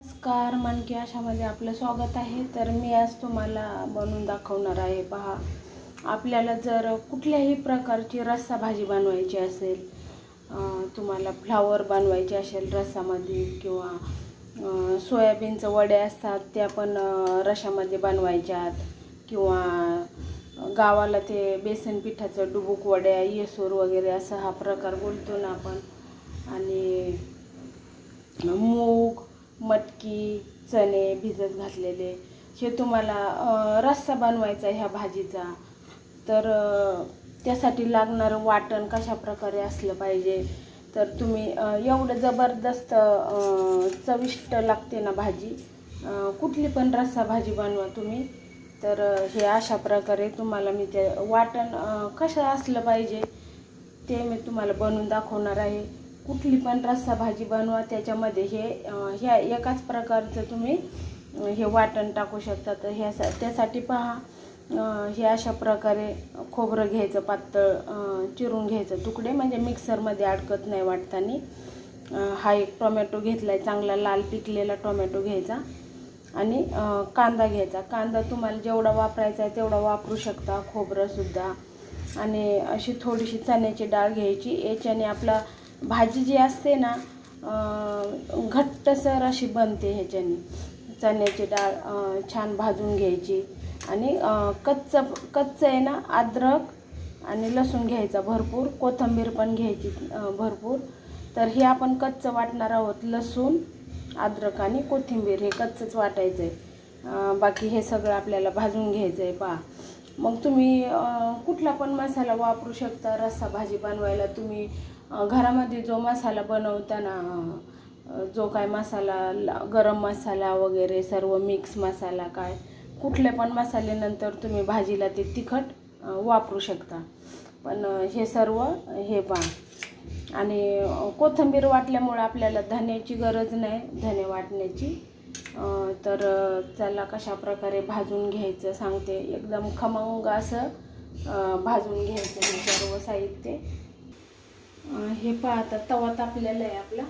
नमस्कार, मन की आशामध्ये आपलं स्वागत आहे। तर मी आज तुम्हाला बनवून दाखवणार आहे। पहा, आपल्याला जर कुठल्याही प्रकारची रस्सा भाजी बनवायची असेल, तुम्हाला फ्लावर बनवायचे असेल रस्सामध्ये, किंवा सोयाबीनचे वडे असतात त्या पण रश्शामध्ये बनवायच्यात, किंवा गावाला ते बेसन पिठाचं डुबुक वड्या, येसूर वगैरे असा हा प्रकार बोलतो ना आपण। आणि मूग, मटकी, चणे भिजत घातलेले, हे तुम्हाला रस्सा बनवायचा ह्या भाजीचा। तर त्यासाठी लागणारं वाटण कशा प्रकारे असलं पाहिजे, तर तुम्ही एवढं जबरदस्त चविष्ट लागते ना भाजी, कुठली पण रस्सा भाजी बनवा तुम्ही। तर हे अशा प्रकारे तुम्हाला मी ते वाटण कसं असलं पाहिजे ते मी तुम्हाला बनवून दाखवणार आहे। कुठली पण रस्सा भाजी बनवा, त्याच्यामध्ये ह्या एकाच प्रकारचं तुम्ही हे वाटण टाकू शकता। तर त्यासाठी पहा, हे अशा प्रकारे खोबरं घ्यायचं, पातळ चिरून घ्यायचं तुकडे, म्हणजे मिक्सरमध्ये अडकत नाही वाटताना। हा एक टोमॅटो घेतलाय, चांगला लाल पिकलेला टोमॅटो घ्यायचा। आणि कांदा घ्यायचा। कांदा तुम्हाला जेवढा वापरायचा आहे तेवढा वापरू शकता, खोबरंसुद्धा। आणि अशी थोडीशी चण्याची डाळ घ्यायची। याच्याने आपला भाजी जी असते ना घट्टसर अशी बनते। ह्याच्याने चण्याची डाळ छान भाजून घ्यायची। आणि कच्चं आहे ना, अद्रक आणि लसूण घ्यायचा भरपूर, कोथिंबीर पण घ्यायची भरपूर। तर हे आपण कच्चं वाटणार आहोत, लसूण, अद्रक आणि कोथिंबीर हे कच्चंच वाटायचं आहे। बाकी हे सगळं आपल्याला भाजून घ्यायचं आहे। पहा, मग तुम्ही कुठला पण मसाला वापरू शकता रस्सा भाजी बनवायला। तुम्ही घरामध्ये जो मसाला बनवताना, जो काय मसाला, गरम मसाला वगैरे सर्व मिक्स मसाला, काय कुठले पण मसाले नंतर तुम्ही भाजीला ते तिखट वापरू शकता। पण हे सर्व हे पहा, आणि कोथिंबीर वाटल्यामुळे आपल्याला धन्याची गरज नाही, धने वाटण्याची। तर त्याला कशा प्रकारे भाजून घ्यायचं सांगते। एकदम खमंग असं भाजून घ्यायचं हे सर्व साहित्य। हे पहा, आता तवा तापलेला आहे आपला,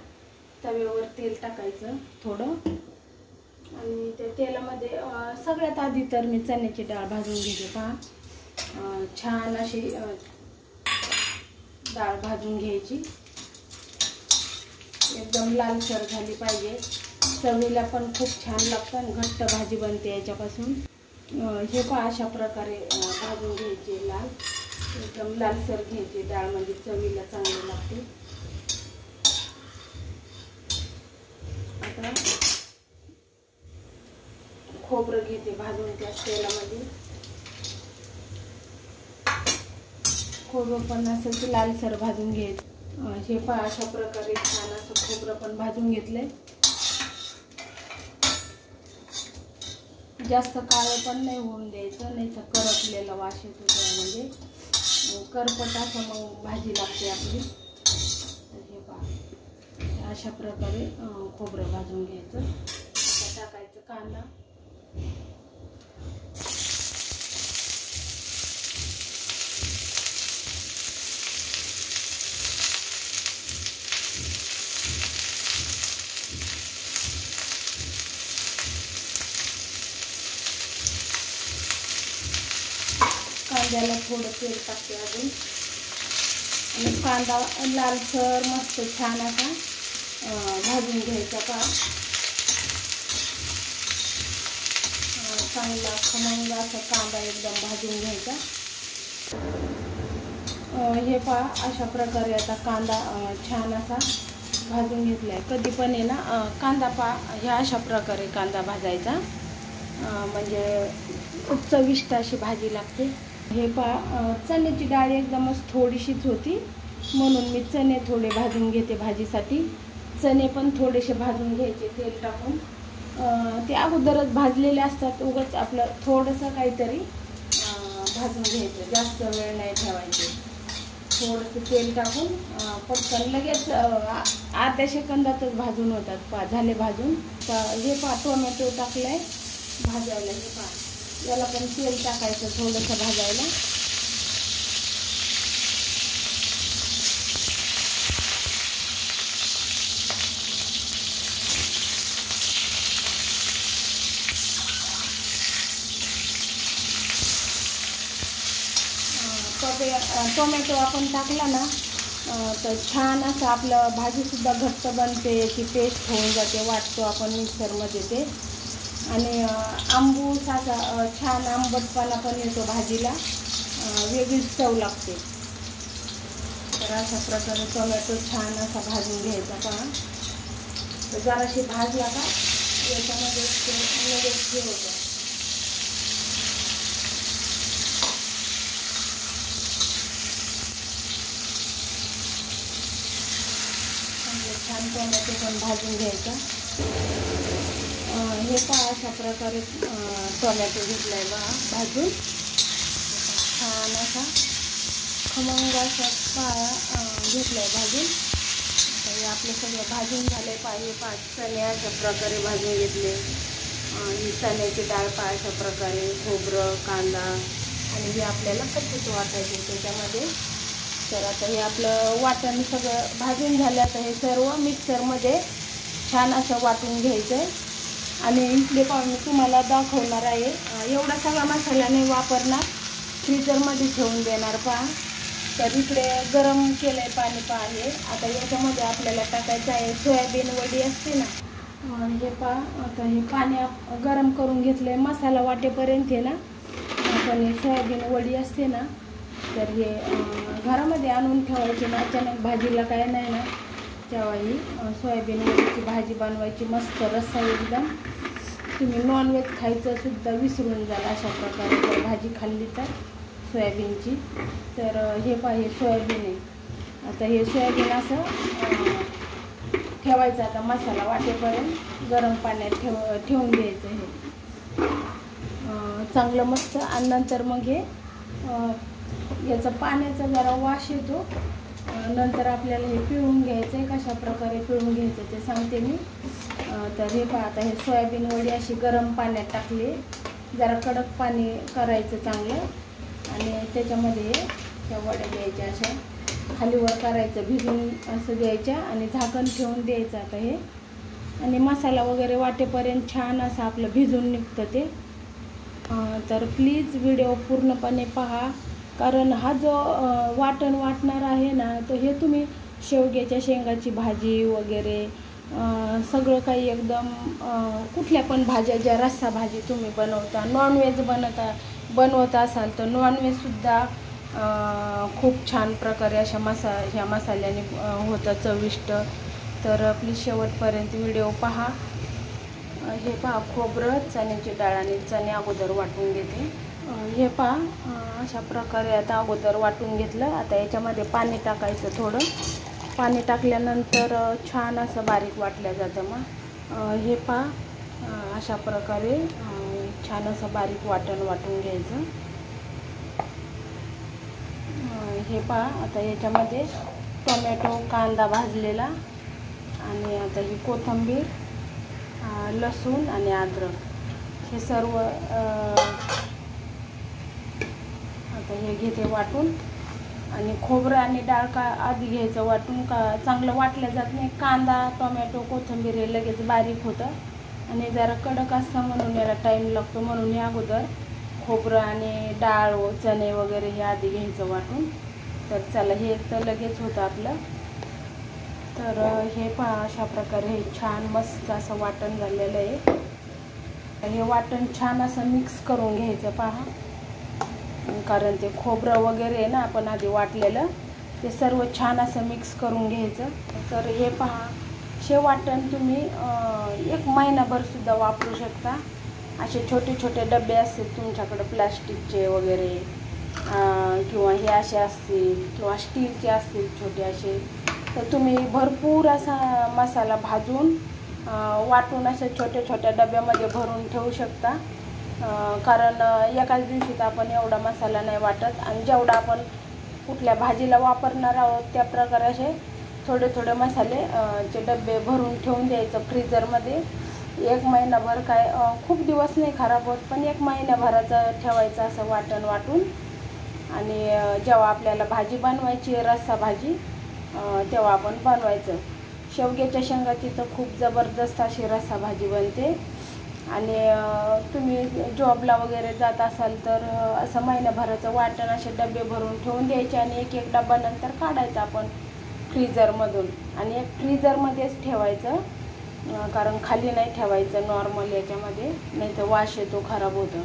तव्यावर तेल टाकायचं थोडं। आणि त्या तेलामध्ये सगळ्यात आधी तर मी चण्याची डाळ भाजून घेते। पहा, छान अशी डाळ भाजून घ्यायची, एकदम लालसर झाली पाहिजे। चवीला पण खूप छान लागतं आणि घट्ट भाजी बनते याच्यापासून। हे पहा, अशा प्रकारे भाजून घ्यायची, लाल एकदम लालसर घ्यायची डाळ, म्हणजे चवीला चांगली लागते। आता खोबरं घेते भाजून त्या तेलामध्ये। खोबरं पण असं लालसर भाजून घ्यायचं। हे पहा, अशा प्रकारे छान असं खोबरं पण भाजून घेतलंय। जास्त काळं पण नाही होऊन द्यायचं, नाही तर करपलेला वास येतो, म्हणजे करपट असं मग भाजी लागते आपली। तर हे पहा, अशा प्रकारे खोबरं भाजून घ्यायचं। आता टाकायचं कांदा। कांद्याला थोडं तेल टाकते अजून, आणि कांदा लालसर मस्त छान असा भाजून घ्यायचा। पहा, चांगला खमंग असा कांदा एकदम भाजून घ्यायचा। हे पहा, अशा प्रकारे आता कांदा छान असा भाजून घेतलाय। कधी पण आहे ना कांदा पहा, ह्या अशा प्रकारे कांदा भाजायचा, म्हणजे खूप चविष्ट अशी भाजी लागते। हे पहा, चण्याची डाळ एकदमच थोडीशीच होती, म्हणून मी चणे थोडे भाजून घेते भाजीसाठी। चणे पण थोडेसे भाजून घ्यायचे तेल टाकून। ते अगोदरच भाजलेले असतात, उगाच आपलं थोडंसं काहीतरी भाजून घ्यायचं, जास्त वेळ नाही ठेवायचे। थोडंसं तेल टाकून पटकन लगेच अर्ध्या सेकंदातच भाजून होतात। पहा, झाले भाजून। हे पहा, टोमॅटो टाकलाय भाजायला। हे पहा, याला पण तेल टाकायचं थोडंसं भाजायला। टोमॅटो आपण टाकला ना तर छान असं आपलं भाजीसुद्धा घट्ट बनते, याची पेस्ट होऊन जाते, वाटतो आपण मिक्सरमध्ये ते. आणि आंबूस असा छान आंबटपणा पण येतो भाजीला, वेगळीच चव लागते. तर अशा प्रकारे टोमॅटो छान असा भाजून घ्यायचा पहा. तर जराशी भाजला का याच्यामध्ये लगेच हे होतं. छान टोमॅटो पण भाजून घ्यायचा. हे पहा अशा प्रकारे टोमॅटो घेतला आहे बघा भाजून, छान असा खमंग असा घेतला आहे भाजून. तर हे आपलं सगळं भाजून झालं आहे. पाहिजे 5 चणे अशा प्रकारे भाजून घेतले. ही चण्याची डाळ पहा अशा प्रकारे, खोबरं, कांदा आणि हे आपल्याला कच्चेच वाटायचे त्याच्यामध्ये. तर आता हे आपलं वाटण सगळं भाजून झालं. आता हे सर्व मिक्सरमध्ये छान असं वाटून घ्यायचं आहे. आणि इथले पाहून मी तुम्हाला दाखवणार आहे. एवढा सगळा मसाला नाही वापरणार, फ्रीजरमध्ये ठेवून देणार पहा. तर इकडे गरम केलं आहे पाणी पहा. हे आता याच्यामध्ये आपल्याला टाकायचं आहे सोयाबीन वडी असते ना, हे पहा. आता हे पाणी गरम करून घेतलं आहे मसाला वाटेपर्यंत. हे ना आपण सोयाबीन वडी असते ना, तर हे घरामध्ये आणून ठेवायची ना, अचानक भाजीला काय नाही ना, तेव्हा ही सोयाबीन वडीची भाजी बनवायची. मस्त रस्सा एकदम. तुम्ही नॉनव्हेज खायचं सुद्धा विसरून जाल अशा प्रकारे जर भाजी खाल्ली तर सोयाबीनची. तर हे पहा हे सोयाबीन आहे. आता हे सोयाबीन असं ठेवायचं. आता मसाला वाटेपर्यंत गरम पाण्यात ठेवून द्यायचं हे चांगलं मस्त. आणि नंतर मग हे याचा पाण्याचा जरा वास येतो. नंतर आपल्याला हे पिळून घ्यायचं आहे. कशा प्रकारे पिळून घ्यायचं ते सांगते मी. तर हे पहा आता हे सोयाबीन वडी अशी गरम पाण्यात टाकली, जरा कडक पाणी करायचं चांगलं. आणि त्याच्यामध्ये त्या वड्या द्यायच्या, अशा खालीवर करायचं, भिजून असं द्यायच्या आणि झाकण ठेवून द्यायचं. आता हे आणि मसाला वगैरे वाटेपर्यंत छान असं आपलं भिजून निघतं ते. तर प्लीज व्हिडिओ पूर्णपणे पहा, कारण हा जो वाटण वाटणार आहे ना, तर हे तुम्ही शेवग्याच्या शेंगाची भाजी वगैरे सगळं काही एकदम कुठल्या पण भाज्या ज्या रस्सा भाजी तुम्ही बनवता, नॉनव्हेज बनवत असाल तर नॉनव्हेजसुद्धा खूप छान प्रकारे अशा ह्या मसाल्याने होतं चविष्ट. तर प्लीज शेवटपर्यंत व्हिडिओ पहा. हे पहा खोबरं, चण्याची डाळ आणि चणे अगोदर वाटून घेते. हे पहा अशा प्रकारे आता अगोदर वाटून घेतलं. आता याच्यामध्ये पाणी टाकायचं थोडं. पाणी टाकल्यानंतर छान असं बारीक वाटलं जातं. मग हे पहा अशा प्रकारे छान असं बारीक वाटण वाटून घ्यायचं. हे पहा आता याच्यामध्ये टोमॅटो, कांदा भाजलेला आणि आता ही कोथिंबीर, लसूण आणि अद्रक हे सर्व आता हे घेते वाटून. आणि खोबरं आणि डाळ का आधी घ्यायचं वाटून, का चांगलं वाटलं जात नाही. कांदा, टोमॅटो, कोथिंबीर हे लगेच बारीक होतं आणि जरा कडक असतं म्हणून याला टाईम लागतो. म्हणून हे अगोदर खोबरं आणि डाळ व चणे वगैरे हे आधी घ्यायचं वाटून. तर चला हे तर लगेच होतं आपलं. तर हे पहा अशा प्रकारे हे छान मस्त असं वाटण झालेलं आहे. हे वाटण छान असं मिक्स करून घ्यायचं पहा, कारण ते खोबरं वगैरे आहे ना आपण आधी वाटलेलं, ते सर्व छान असं मिक्स करून घ्यायचं. तर हे पहा हे वाटण तुम्ही 1 महिनाभरसुद्धा वापरू शकता. असे छोटे छोटे डबे असतील तुमच्याकडे प्लास्टिकचे वगैरे, किंवा हे असे असतील किंवा स्टीलचे असतील छोटे असे, तर तुम्ही भरपूर असा मसाला भाजून वाटून अशा छोट्या छोट्या डब्यामध्ये भरून ठेवू शकता. कारण एकाच दिवशीत आपण एवढा मसाला नाही वाटत. आणि जेवढा आपण कुठल्या भाजीला वापरणार आहोत त्या प्रकारे असे थोडे थोडे मसाले चे डबे भरून ठेवून द्यायचं फ्रीजरमध्ये. 1 महिनाभर काय खूप दिवस नाही खराब होत, पण 1 महिन्याभराचं ठेवायचं असं वाटण वाटून. आणि जेव्हा आपल्याला भाजी बनवायची रस्सा भाजी तेव्हा आपण बनवायचं. शेवग्याच्या शेंगाची तर खूप जबरदस्त अशी रस्सा भाजी बनते. आणि तुम्ही जॉबला वगैरे जात असाल तर असं महिन्याभराचं वाटण असे डबे भरून ठेवून द्यायचे आणि एक एक डबा नंतर काढायचा आपण फ्रीजरमधून आणि एक फ्रीजरमध्येच ठेवायचं, कारण खाली नाही ठेवायचं नॉर्मल याच्यामध्ये, नाही तर वास येतो, खराब होतं.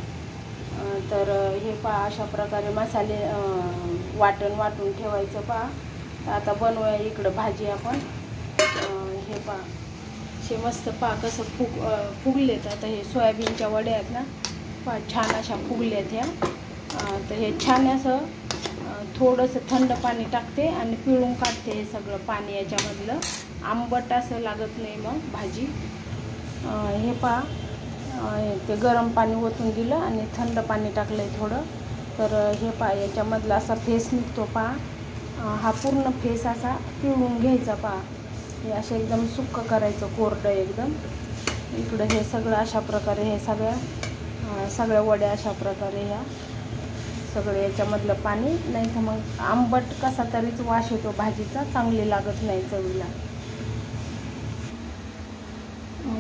तर हे पहा अशा प्रकारे मसाले वाटण वाटून ठेवायचं पहा. आता बनवूया इकडं भाजी आपण. हे पहा हे मस्त पहा कसं फुगलेत. आता हे सोयाबीनच्या वड्या आहेत ना, पहा छान अशा फुगल्यात ह्या. तर हे छान असं थोडंसं थंड पाणी टाकते आणि पिळून काढते हे सगळं पाणी याच्यामधलं. आंबट असं लागत नाही मग भाजी. हे पहा ते गरम पाणी ओतून दिलं आणि थंड पाणी टाकलं आहे थोडं. तर हे पहा याच्यामधला असा फेस निघतो पहा. हा पूर्ण फेस असा पिळून घ्यायचा पहा. हे असं एकदम सुक्कं करायचं, कोरडं एकदम. इकडं हे सगळं अशा प्रकारे हे सगळ्या वड्या अशा प्रकारे ह्या सगळे याच्यामधलं पाणी, नाही तर मग आंबट कसा तरीच वास येतो भाजीचा, चांगली लागत नाही चवीला.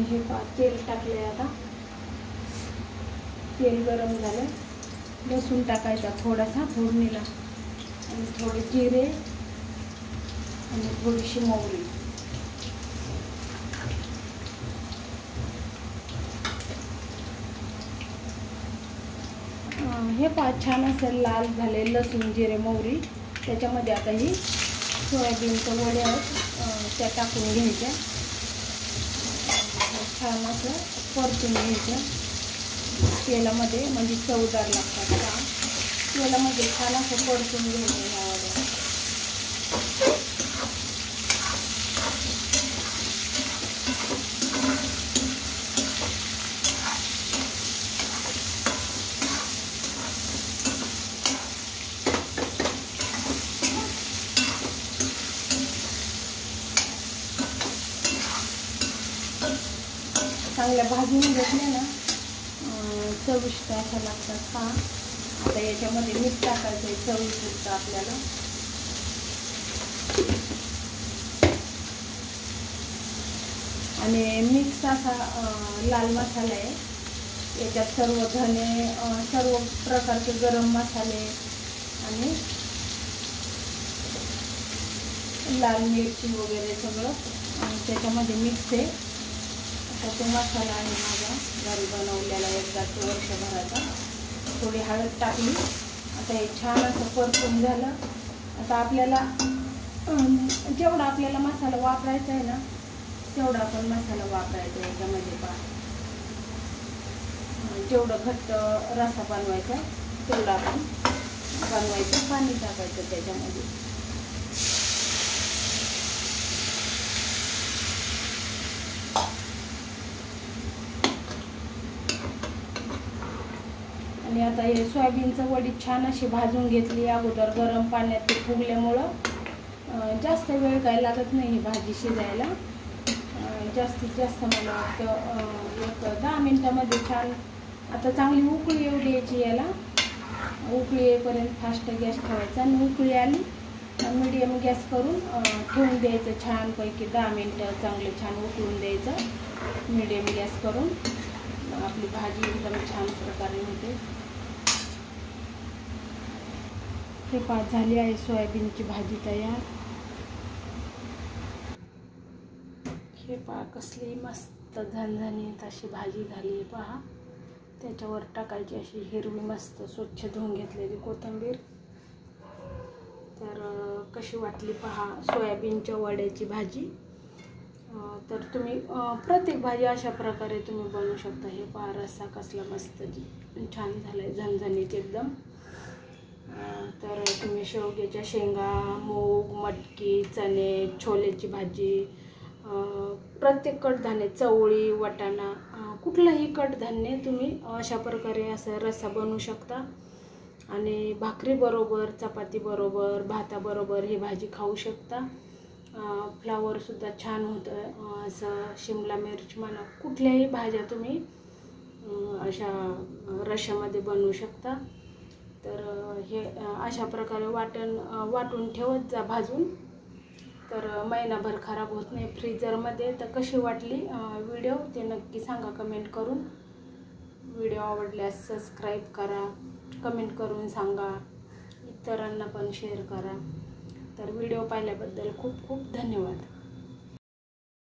हे पहा तेल टाकले. आता तेल गरम झालं, लसूण टाकायचा थोडासा फोडणीला आणि थोडे जिरे आणि थोडीशी मोहरी. हे पहा छान असं लाल झाले लसूण जिरे मोहरी. त्याच्यामध्ये आता ही सोयाबीनच्या वड्या आहेत त्या टाकून घ्यायच्या. छान असं परतून घ्यायचं तेलामध्ये, म्हणजे चवदार लागतात का. तेलामध्ये छान असं परतून घ्यायचं ह्या वड्या. चांगल्या भाजून घेतल्या ना चविष्ट अशा लागतात पहा. आता याच्यामध्ये मीठ टाकायचं आहे चवीपुरतं आपल्याला. आणि मिक्स असा लाल मसाला आहे. याच्यात सर्व धने, सर्व प्रकारचे गरम मसाले आणि लाल मिरची वगैरे सगळं त्याच्यामध्ये मिक्स आहे. आता तो मसाला आहे माझा घरी बनवलेला एकदाच वर्षभराचा. थोडी हळद टाकली. आता हे छान असं परतून झालं. आता आपल्याला जेवढा आपल्याला मसाला वापरायचा आहे ना तेवढा आपण मसाला वापरायचा याच्यामध्ये पहा. जेवढं घट्ट रस्सा बनवायचा तेवढं आपण बनवायचं, पाणी टाकायचं त्याच्यामध्ये. आणि आता हे सोयाबीनचं वडी छान अशी भाजून घेतली अगोदर गरम पाण्यात. ते फुगल्यामुळं जास्त वेळ काय लागत नाही ही भाजी शिजायला. जास्तीत जास्त मला वाटतं एक 10 मिनटामध्ये छान. आता चांगली उकळी येऊ द्यायची याला. उकळी येईपर्यंत फास्ट गॅस ठेवायचा आणि उकळी आली मीडियम गॅस करून ठेवून द्यायचं छानपैकी 10 मिनटं. चांगलं छान उकळून द्यायचं मीडियम गॅस करून. आपली भाजी एकदम छान प्रकारे होते. हे पहा झाली आहे सोयाबीनची भाजी तयार. हे पहा कसली मस्त झणझणीत अशी भाजी झाली आहे पहा. त्याच्यावर टाकायची अशी हिरवी मस्त स्वच्छ धुवून घेतलेली कोथिंबीर. तर कशी वाटली पहा सोयाबीनच्या वड्याची भाजी. तर तुम्ही प्रत्येक भाजी अशा प्रकारे तुम्ही बनवू शकता. हे पहा रस्सा कसला मस्त छान झाला आहे, झणझणीत एकदम. तर तुम्ही शेवग्याच्या शेंगा, मूग, मटकी, चणे, छोलेची भाजी, प्रत्येक कडधान्य, चवळी, वाटाणा, कुठलंही कडधान्य तुम्ही अशा प्रकारे असं रस्सा बनवू शकता. आणि भाकरीबरोबर, चपातीबरोबर, भाताबरोबर ही भाजी खाऊ शकता. फ्लावरसुद्धा छान होतं. असं शिमला मिरच म्हणा, कुठल्याही भाज्या तुम्ही अशा रश्श्यामध्ये बनवू शकता. तर हे अशा प्रकारे वाटून ठेवत जा भाजून. तर महिनाभर खराब होत नाही फ्रीजरमध्ये. तर कशी वाटली व्हिडिओ ते नक्की सांगा कमेंट करून. व्हिडिओ आवडल्यास सबस्क्राईब करा, कमेंट करून सांगा, इतरांना पण शेअर करा. तर व्हिडिओ पाहिल्याबद्दल खूप खूप धन्यवाद.